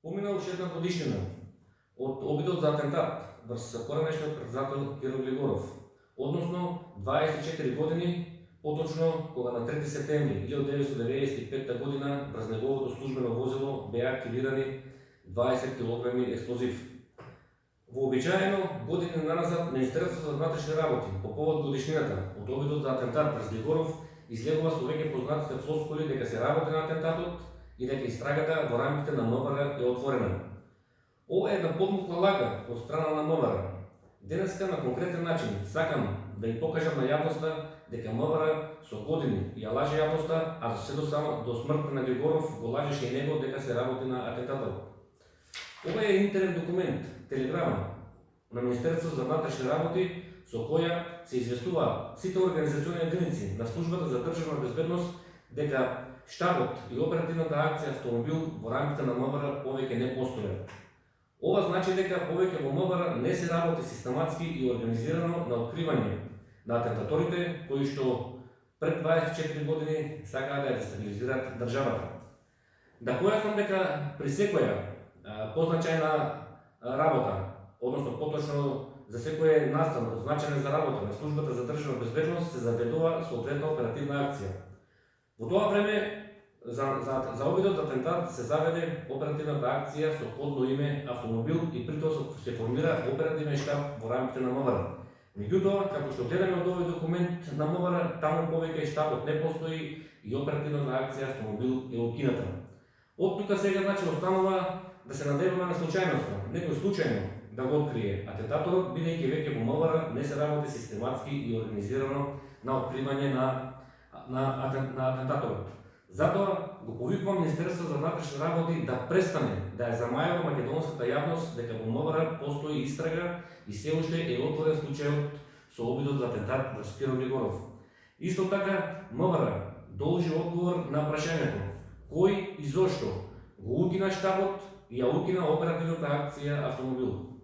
Помина уште една годишнина од обидот за атентат врз поранешниот претседател Киро Глигоров, односно 24 години поточно кога на 3 септември 1995 година врз неговото службено возило беа активирани 20 кг експлозив. Вообичаено години наназад Министерството за внатрешни работи по повод годишнината од обидот за атентат врз Глигоров излегува со веќе познатите флоскули дека се работи на атентатот и дека истрагата во рамките на МВР е отворена. Ова е една подмукла лага од страна на МВР. Денеска на конкретен начин сакам да ја покажам на јавноста дека МВР со години ја лаже јавноста, а се до смртта на Глигоров го лажеше и него дека се работи на атентатот. Ова е интерен документ, телеграма на Министерството за внатрешни работи со која се известува сите организациони единици на службата за државна безбедност дека штабот и оперативната акција автомобил во рамките на МВР повеќе не постојат. Ова значи дека повеќе во МВР не се работи систематски и организирано на откривање на атентаторите кои што пред 24 години сакаа да ја дестабилизираат државата. Да појаснам дека при секоја позначајна работа, односно поточно за секој настан од значајна за работа на службата за државна безбедност се заведува соодветна оперативна акција. Во тоа време за обидот за атентат се заведе оперативната акција со кодно име автомобил и притоа се формира оперативен штаб во рамките на МВР. Меѓутоа, како што гледаме од овој документ на МВР, таму повеќе штабот не постои и оперативната акција автомобил е укината. Од тука сега значи останува да се надеваме на случајноста, некој случајно да го открие атентаторот, бидејќи веќе во МВР не се работи систематски и организирано на откривање на атентаторот. Затоа го повикувам Министерството за внатрешни работи да престане да ја замајува македонската јавност дека во МВР постои истрага и се уште е отворен случајот со обидот за атентат врз Киро Глигоров. Исто така МВР должи одговор на прашањето кој и зошто го укина штабот и ја укина оперативната акција автомобил.